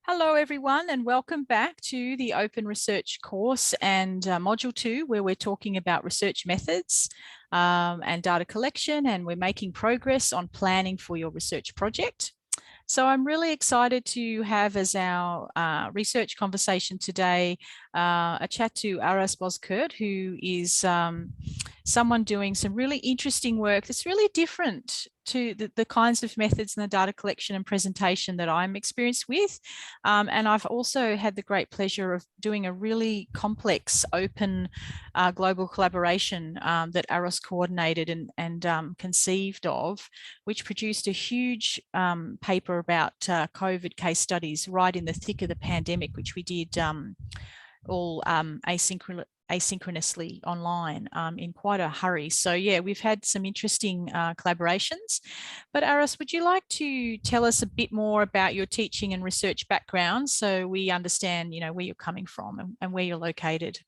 Hello everyone, and welcome back to the Open Research course and Module 2, where we're talking about research methods and data collection, and we're making progress on planning for your research project. So I'm really excited to have as our research conversation today a chat to Aras Bozkurt, who is someone doing some really interesting work that's really different to the kinds of methods and the data collection and presentation that I'm experienced with. And I've also had the great pleasure of doing a really complex open global collaboration that Aras coordinated and conceived of, which produced a huge paper about COVID case studies right in the thick of the pandemic, which we did all asynchronously online in quite a hurry. So yeah, we've had some interesting collaborations. But Aras, would you like to tell us a bit more about your teaching and research background so we understand, you know, where you're coming from and where you're located?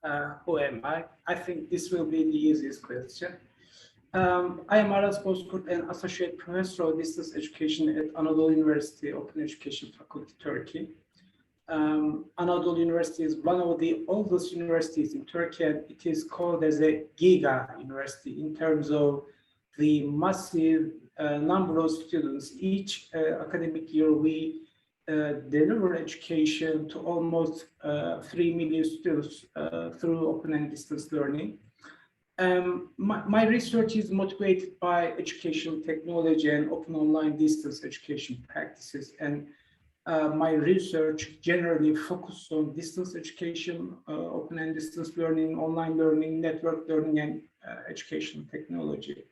Who am I? I think this will be the easiest question. I am Aras Bozkurt, an associate professor of distance education at Anadolu University Open Education Faculty, Turkey. Anadolu University is one of the oldest universities in Turkey, and it is called as a giga university in terms of the massive number of students. Each academic year, we deliver education to almost 3 million students through open and distance learning. My research is motivated by educational technology and open online distance education practices, and my research generally focuses on distance education, open and distance learning, online learning, network learning, and educational technology.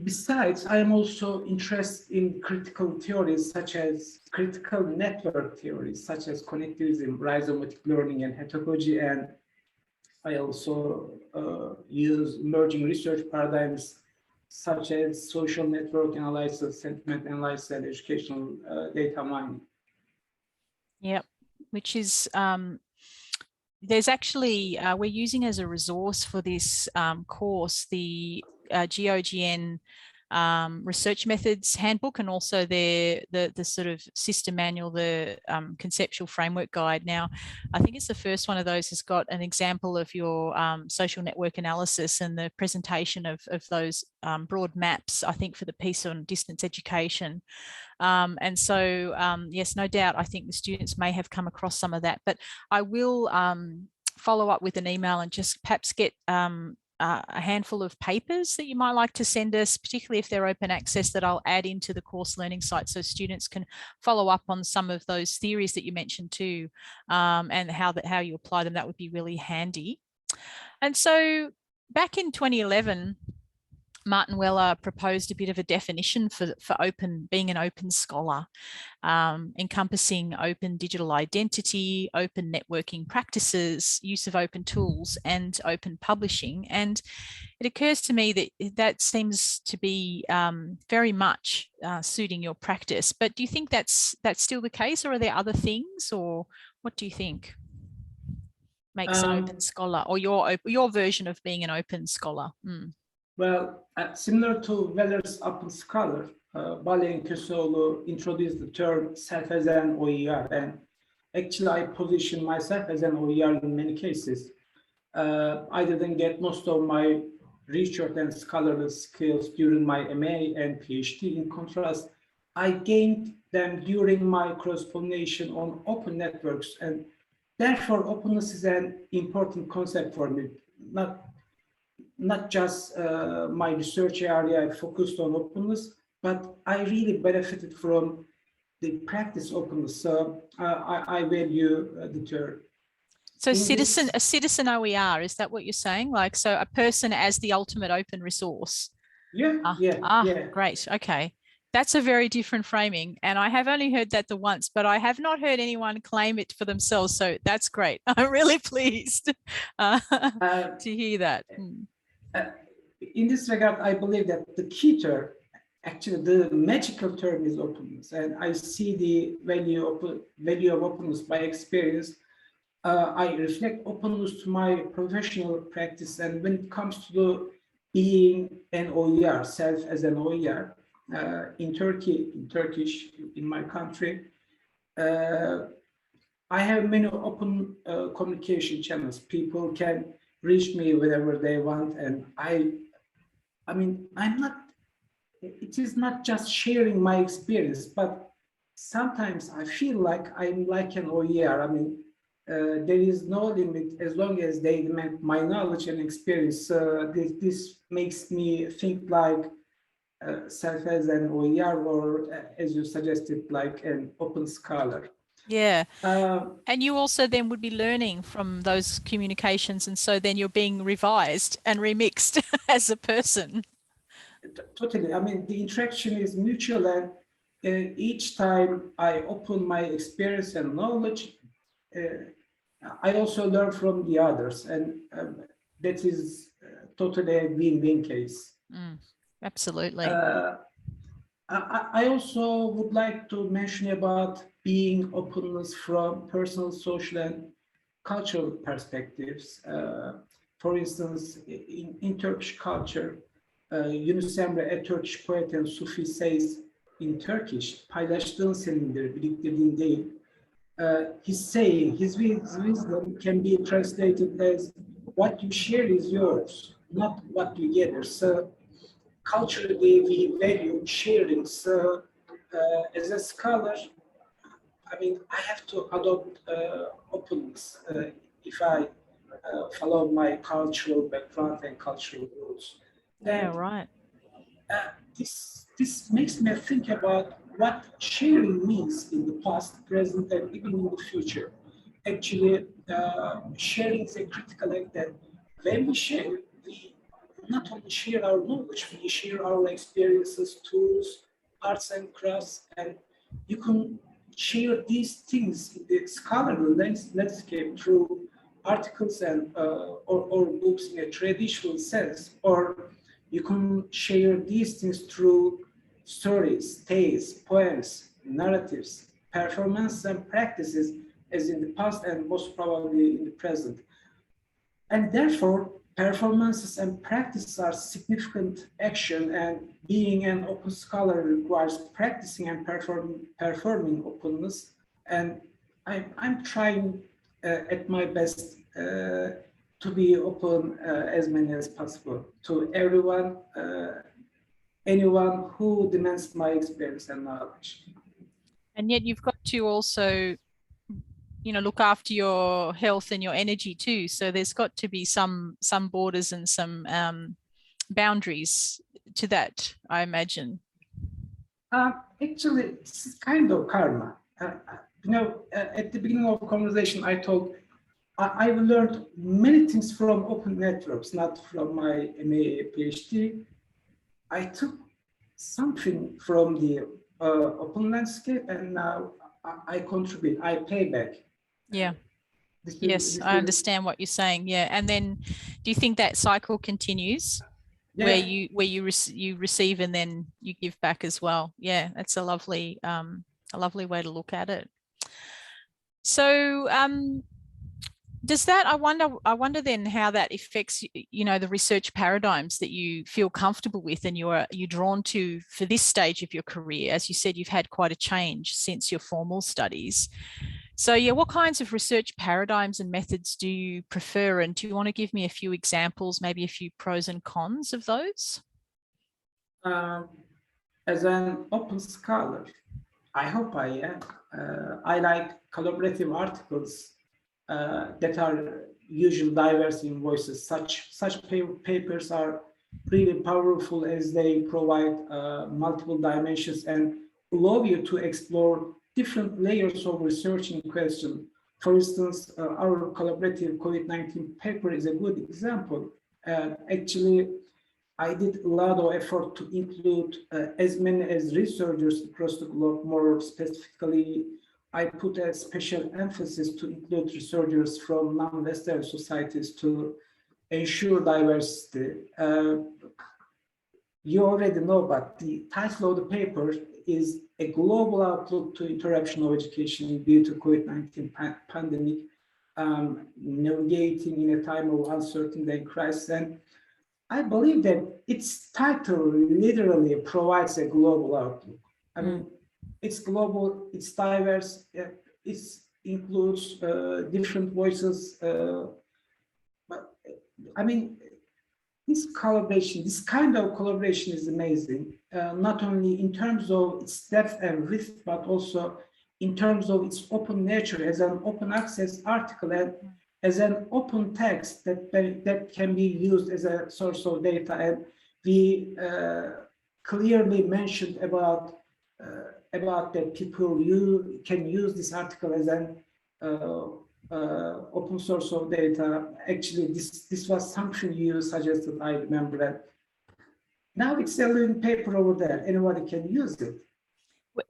Besides, I am also interested in critical theories such as critical network theories, such as connectivism, rhizomatic learning, and heterogogy. And I also use emerging research paradigms such as social network analysis, sentiment analysis, and educational data mining. Yep, which is, there's actually, we're using as a resource for this course, the GOGN research methods handbook, and also the sort of system manual, the conceptual framework guide. Now, I think it's the first one of those has got an example of your social network analysis and the presentation of those broad maps, I think, for the piece on distance education. And so, yes, no doubt, I think the students may have come across some of that, but I will follow up with an email and just perhaps get a handful of papers that you might like to send us, particularly if they're open access, that I'll add into the course learning site so students can follow up on some of those theories that you mentioned too, and how you apply them. That would be really handy. And so back in 2011, Martin Weller proposed a bit of a definition for open, being an open scholar, encompassing open digital identity, open networking practices, use of open tools, and open publishing. And it occurs to me that that seems to be very much suiting your practice. But do you think that's still the case, or are there other things, or what do you think makes an open scholar, or your version of being an open scholar? Well, similar to Weller's open scholar, Bale and Köseoğlu introduced the term self as an OER, and actually I position myself as an OER in many cases. I didn't get most of my research and scholarly skills during my MA and PhD. In contrast, I gained them during my cross-pollination on open networks, and therefore openness is an important concept for me. Not just my research area, I focused on openness, but I really benefited from the practice openness. So I value the term. So a citizen OER, is that what you're saying? Like, so a person as the ultimate open resource? Yeah. Great, okay. That's a very different framing, and I have only heard that the once, but I have not heard anyone claim it for themselves, so that's great. I'm really pleased to hear that. In this regard, I believe that the key term, actually the magical term, is openness, and I see the value of openness by experience. I reflect openness to my professional practice, and when it comes to being an OER, self as an OER, in Turkish, in my country, I have many open communication channels. People can reach me whenever they want, and I mean, it is not just sharing my experience, but sometimes I feel like I'm like an OER. I mean, there is no limit as long as they demand my knowledge and experience. This makes me think like self as an OER, or as you suggested, like an open scholar. Yeah. Uh, And you also then would be learning from those communications. And so then you're being revised and remixed as a person. Totally. I mean, the interaction is mutual, and each time I open my experience and knowledge, I also learn from the others, and that is totally a win-win case. Absolutely. I also would like to mention about being openness from personal, social, and cultural perspectives. For instance, in Turkish culture, Yunus Emre, a Turkish poet and Sufi, says in Turkish, paylaştığın senindir, biriktirdiğin değil. His saying, his wisdom can be translated as what you share is yours, not what you gather. So culturally, we value sharing. So as a scholar, I mean, I have to adopt openness if I follow my cultural background and cultural roots. Yeah, And right. this makes me think about what sharing means in the past, present, and even in the future. Actually, sharing is a critical act that when we share, we not only share our knowledge, we share our experiences, tools, arts and crafts, and you can share these things in the scholarly landscape through articles and or books in a traditional sense, or you can share these things through stories, tales, poems, narratives, performances, and practices, as in the past and most probably in the present. And therefore, performances and practices are significant action, and being an open scholar requires practicing and performing openness. And I'm trying at my best to be open as many as possible to everyone, anyone who demands my experience and knowledge. And yet you've got to also, look after your health and your energy too. So there's got to be some borders and some boundaries to that, I imagine. Actually, it's kind of karma. At the beginning of the conversation, I told I've learned many things from open networks, not from my MA, PhD. I took something from the open landscape, and now I contribute, I pay back. Yeah. Yes, I understand what you're saying. Yeah. And then do you think that cycle continues? Yeah. where you receive and then you give back as well? Yeah, that's a lovely way to look at it. So does that, I wonder then how that affects, the research paradigms that you feel comfortable with and you're drawn to for this stage of your career. As you said, you've had quite a change since your formal studies. So yeah, what kinds of research paradigms and methods do you prefer? And do you want to give me a few examples, maybe a few pros and cons of those? As an open scholar, I hope I am. I like collaborative articles that are usually diverse in voices. Such papers are really powerful as they provide multiple dimensions and allow you to explore different layers of research in question. For instance, our collaborative COVID-19 paper is a good example. Actually, I did a lot of effort to include as many as researchers across the globe. More specifically, I put a special emphasis to include researchers from non-Western societies to ensure diversity. You already know, but the title of the paper is A Global Outlook to Interruption of Education Due to COVID-19 Pandemic, Navigating in a Time of Uncertainty and Crisis. And I believe that its title literally provides a global outlook. I mean, it's global, it's diverse, it includes different voices. But I mean, this collaboration, this kind of collaboration is amazing, not only in terms of its depth and width, but also in terms of its open nature as an open access article and as an open text that can be used as a source of data. And we clearly mentioned about that people can use this article as an open source of data. Actually, this was something you suggested, I remember that. Now it's a living paper over there. Anybody can use it.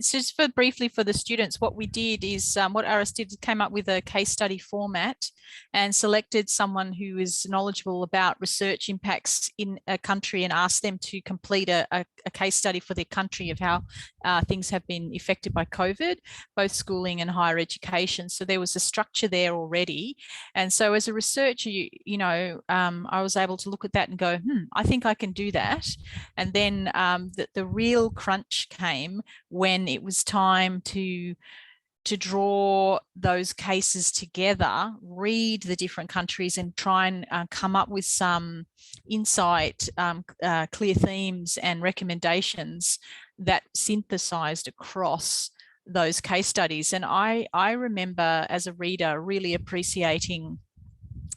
Just briefly for the students, what we did is what Aras did, came up with a case study format and selected someone who is knowledgeable about research impacts in a country and asked them to complete a case study for their country of how things have been affected by COVID, both schooling and higher education. So there was a structure there already. And so as a researcher, I was able to look at that and go, I think I can do that. And then the real crunch came when it was time to draw those cases together, read the different countries and try and come up with some insight, clear themes and recommendations that synthesized across those case studies. And I remember as a reader really appreciating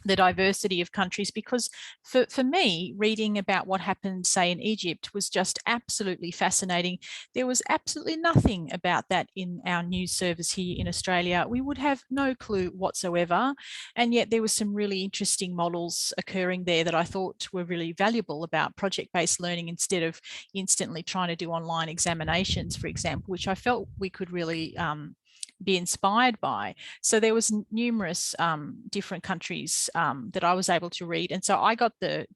the diversity of countries, because for me, reading about what happened, say, in Egypt was just absolutely fascinating. There was absolutely nothing about that in our news service here in Australia. We would have no clue whatsoever. And yet there were some really interesting models occurring there that I thought were really valuable about project-based learning instead of instantly trying to do online examinations, for example, which I felt we could really be inspired by. So there was numerous different countries that I was able to read, and so I got the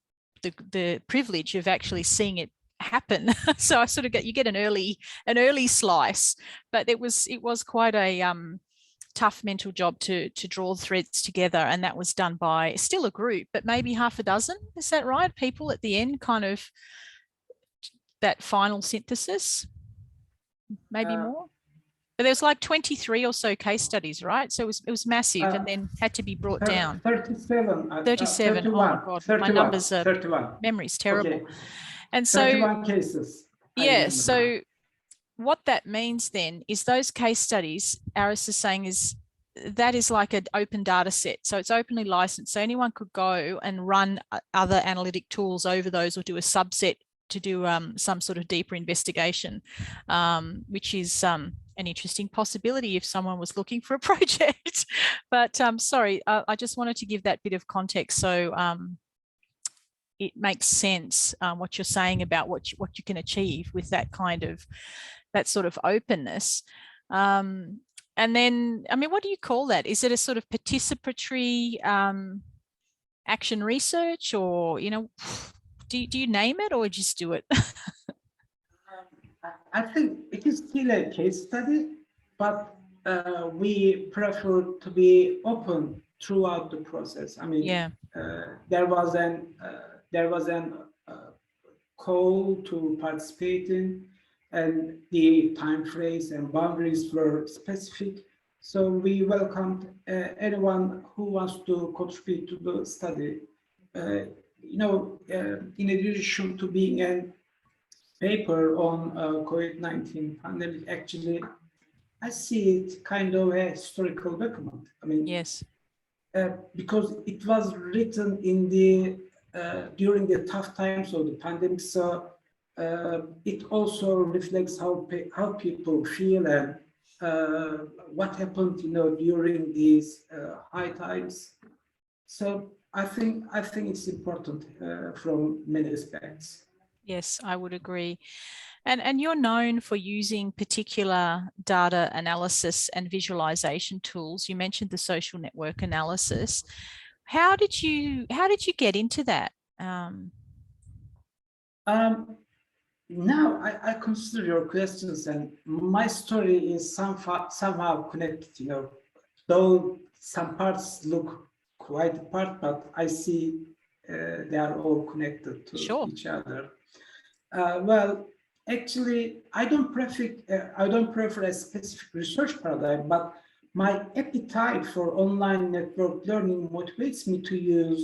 privilege of actually seeing it happen. So I sort of you get an early slice, but it was quite a tough mental job to draw threads together, and that was done by still a group, but maybe half a dozen. Is that right? People at the end, kind of that final synthesis, maybe more. But there was like 23 or so case studies, right? So it was massive, and then had to be brought down. 37. 37. 31, oh God, 31, my numbers are 31. Memory's terrible. Okay. And so 31 cases. Yeah. So what that means then is those case studies, Aras is saying, is that is like an open data set. So it's openly licensed. So anyone could go and run other analytic tools over those or do a subset to do some sort of deeper investigation, which is an interesting possibility if someone was looking for a project. But sorry, I just wanted to give that bit of context so it makes sense what you're saying about what you can achieve with that sort of openness. And then, I mean, what do you call that? Is it a sort of participatory action research, or, do you name it or just do it? I think it is still a case study, but we prefer to be open throughout the process. I mean, yeah. There was an call to participate in, and the time frames and boundaries were specific. So we welcomed anyone who wants to contribute to the study. In addition to being a paper on COVID-19 pandemic, actually, I see it kind of a historical document. I mean, yes, because it was written in during the tough times of the pandemic, so it also reflects how people feel and what happened, during these high times. So I think it's important from many aspects. yes, I would agree. And you're known for using particular data analysis and visualization tools. You mentioned the social network analysis. How did you get into that? Now I consider your questions, and my story is somehow connected. Though some parts look quite apart, but I see they are all connected to Sure. each other. Well, actually, I don't prefer a specific research paradigm, but my appetite for online network learning motivates me to use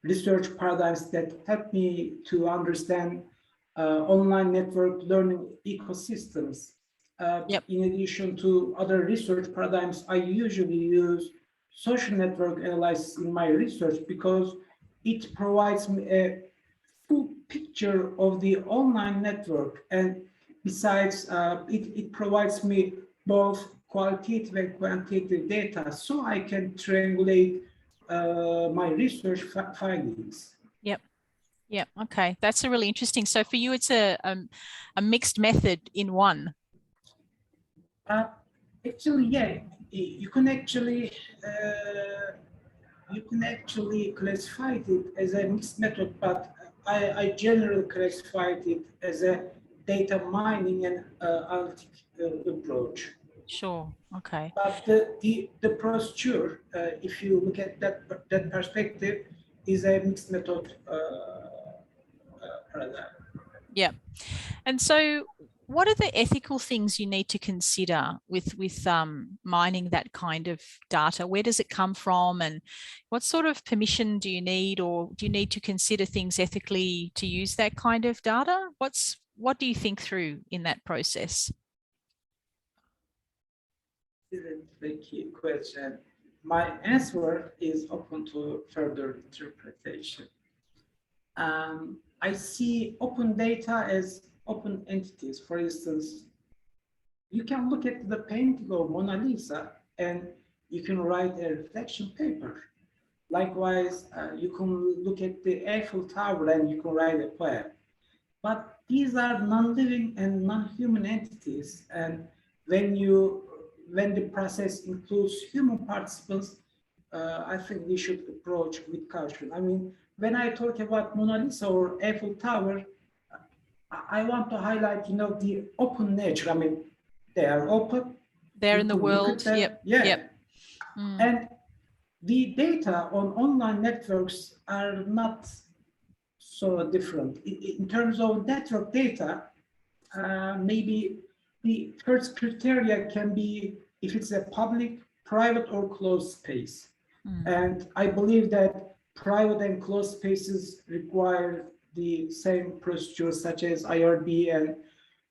research paradigms that help me to understand online network learning ecosystems. Yep. In addition to other research paradigms, I usually use social network analysis in my research because it provides me a full picture of the online network, and besides, it provides me both qualitative and quantitative data so I can triangulate my research findings. Yep. Yep. Okay. That's a really interesting. So for you, it's a mixed method in one. Actually, yeah, you can actually classify it as a mixed method, but I generally classified it as a data mining and analytic approach. Sure. Okay. But the procedure, if you look at that perspective, is a mixed method paradigm. Yeah. And so what are the ethical things you need to consider with mining that kind of data? Where does it come from, and what sort of permission do you need, or do you need to consider things ethically to use that kind of data? What do you think through in that process? This is a tricky question. My answer is open to further interpretation. I see open data as open entities. For instance, you can look at the painting of Mona Lisa and you can write a reflection paper. Likewise, you can look at the Eiffel Tower and you can write a poem. But these are non-living and non-human entities, and when the process includes human participants, I think we should approach with caution. I mean, when I talk about Mona Lisa or Eiffel Tower, I want to highlight, the open nature. I mean, they are open. They're in the world. Yep. Yeah. Yep. Mm. And the data on online networks are not so different. In terms of network data, maybe the first criteria can be if it's a public, private, or closed space. And I believe that private and closed spaces require the same procedures such as IRB and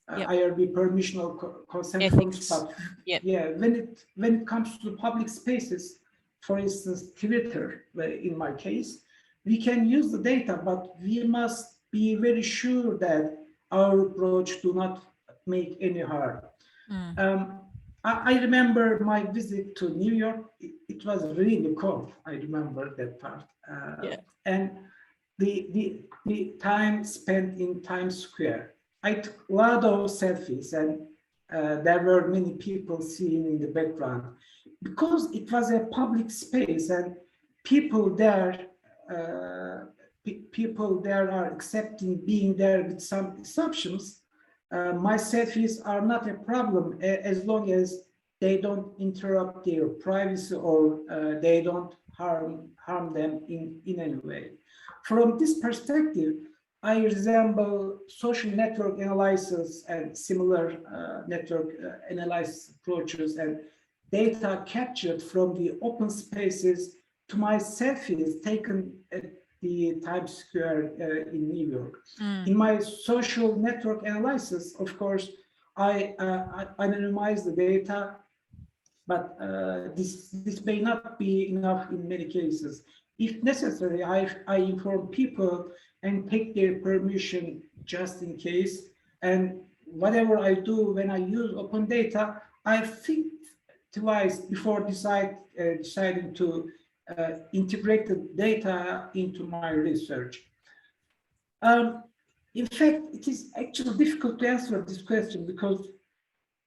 IRB permission or consent forms. But yeah, when it comes to public spaces, for instance, Twitter, in my case, we can use the data, but we must be very sure that our approach do not make any harm. I remember my visit to New York. It was really cold. I remember that part. And the time spent in Times Square. I took a lot of selfies, and there were many people seen in the background. Because it was a public space and people there are accepting being there with some exceptions, my selfies are not a problem as long as they don't interrupt their privacy or they don't harm them in any way. From this perspective, I resemble social network analysis and similar network analysis approaches and data captured from the open spaces to my selfies taken at the Times Square in New York. In my social network analysis, of course, I anonymize the data, but this may not be enough in many cases. If necessary, I inform people and take their permission just in case. And whatever I do when I use open data, I think twice before deciding to integrate the data into my research. In fact, it is actually difficult to answer this question because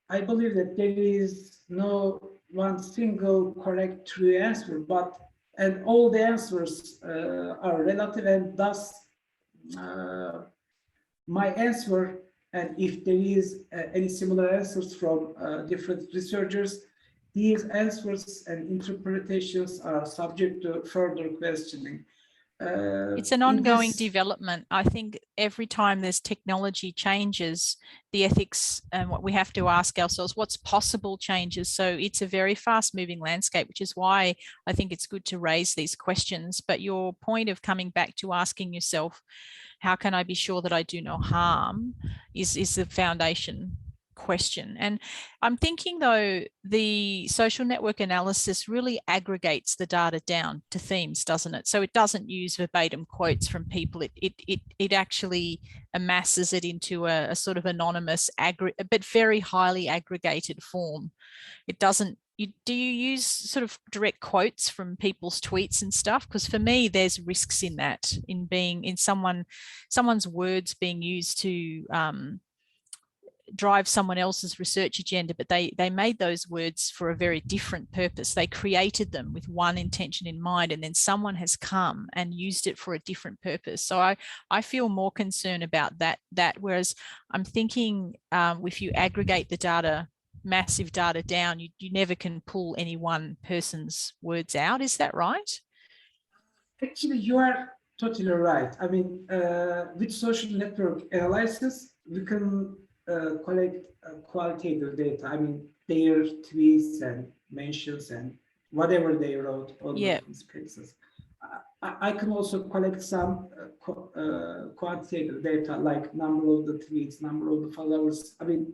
I believe that there is no one single correct true answer, and all the answers are relative, and thus my answer, and if there is any similar answers from different researchers, these answers and interpretations are subject to further questioning. It's an in ongoing this, development. I think every time there's technology changes, the ethics and what we have to ask ourselves, what's possible changes. So it's a very fast moving landscape, which is why I think it's good to raise these questions. But your point of coming back to asking yourself, how can I be sure that I do no harm is the foundation question. And I'm thinking though, the social network analysis really aggregates the data down to themes, doesn't it? So it doesn't use verbatim quotes from people. It actually amasses it into a sort of anonymous, but very highly aggregated form. It doesn't. Do you use sort of direct quotes from people's tweets and stuff? Because for me, there's risks in that, in being in someone's words being used to drive someone else's research agenda, but they made those words for a very different purpose. They created them with one intention in mind, and then someone has come and used it for a different purpose. So I feel more concerned about that. Whereas I'm thinking if you aggregate the data, massive data down, you never can pull any one person's words out. Is that right? actually, you are totally right. I mean, with social network analysis, we can collect qualitative data. I mean, their tweets and mentions and whatever they wrote on Yeah. the spaces. I can also collect some quantitative data, like number of the tweets, number of the followers. I mean,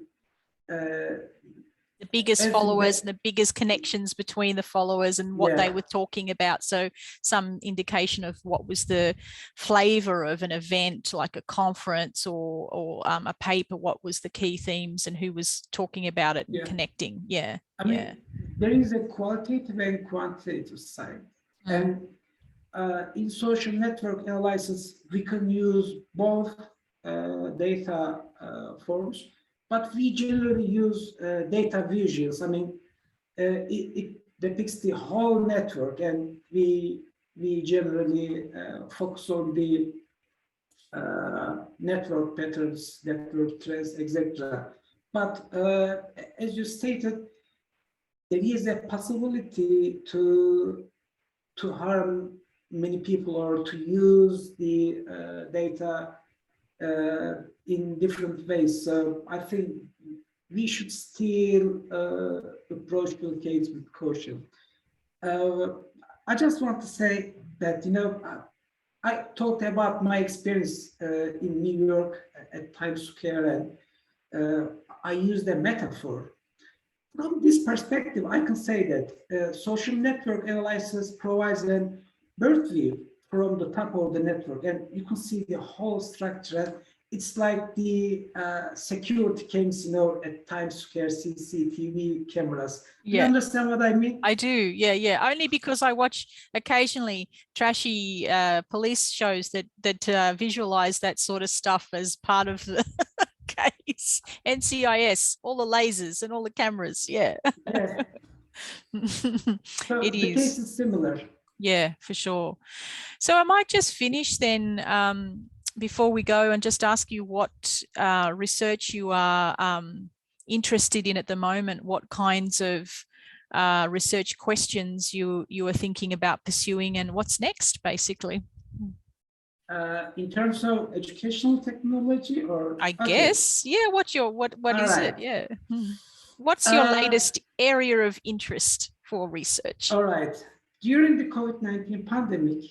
the biggest followers and the biggest connections between the followers and what they were talking about. So some indication of what was the flavor of an event, like a conference or a paper, what was the key themes and who was talking about it and connecting. Yeah. I mean, there is a qualitative and quantitative side. And in social network analysis, we can use both data forms, but we generally use data visuals. I mean, it depicts the whole network, and we generally focus on the network patterns, network trends, etc. But as you stated, there is a possibility to harm many people or to use the data in different ways. So I think we should still approach the case with caution. I just want to say that, I talked about my experience in New York at Times Square, and I used a metaphor. From this perspective, I can say that social network analysis provides a bird view from the top of the network, and you can see the whole structure. It's like the security cameras, at Times Square, CCTV cameras. Yeah. You understand what I mean? I do. Yeah. Only because I watch occasionally trashy police shows that visualize that sort of stuff as part of the case. NCIS, all the lasers and all the cameras. Yeah. Yeah. So it the case is similar. Yeah, for sure. So I might just finish then before we go and just ask you what research you are interested in at the moment, what kinds of research questions you are thinking about pursuing, and what's next, basically. In terms of educational technology, or I guess, yeah. What is it? Yeah. What's your latest area of interest for research? All right. During the COVID-19 pandemic,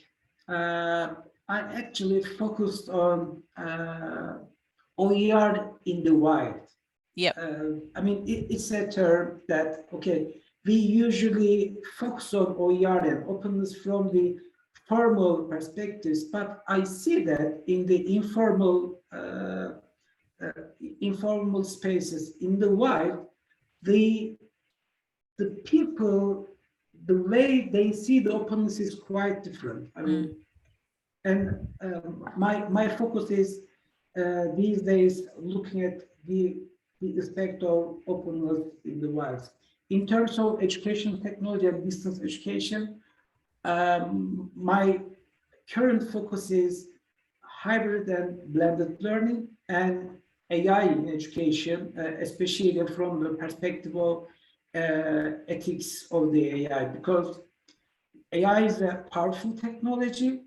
I actually focused on OER in the wild. Yeah. I mean, it's a term that, we usually focus on OER and openness from the formal perspectives, but I see that in the informal spaces in the wild, the people, the way they see the openness is quite different. I mean, and my focus is these days looking at the aspect of openness in the wild. In terms of education technology and distance education, my current focus is hybrid and blended learning and AI in education, especially from the perspective of ethics of the AI, because AI is a powerful technology,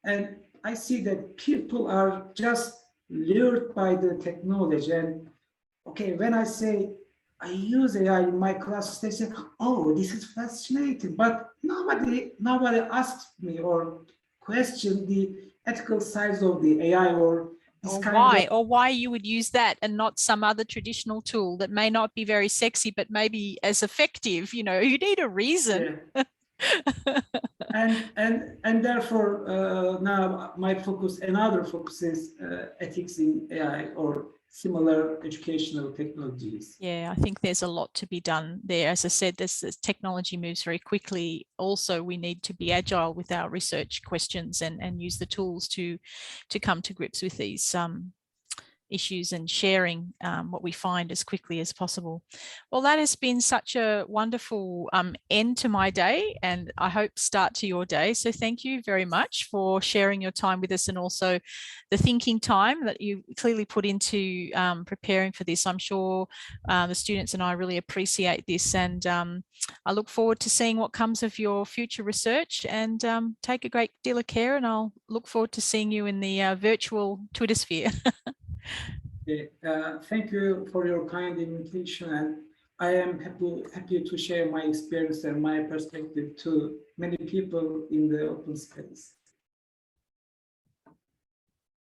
And I see that people are just lured by the technology. And okay, when I say I use AI in my classes, they say, "Oh, this is fascinating," but nobody asks me or question the ethical sides of the AI or this kind of. Or why you would use that and not some other traditional tool that may not be very sexy, but maybe as effective. You know, you need a reason. Yeah. And therefore now my focus, another focus is ethics in AI or similar educational technologies. Yeah, I think there's a lot to be done there. As I said, this technology moves very quickly. Also, we need to be agile with our research questions and use the tools to come to grips with these issues and sharing what we find as quickly as possible. Well, that has been such a wonderful end to my day, and I hope start to your day. So thank you very much for sharing your time with us, and also the thinking time that you clearly put into preparing for this. I'm sure the students and I really appreciate this, and I look forward to seeing what comes of your future research, and take a great deal of care, and I'll look forward to seeing you in the virtual Twitter sphere. Thank you for your kind invitation, and I am happy to share my experience and my perspective to many people in the open space.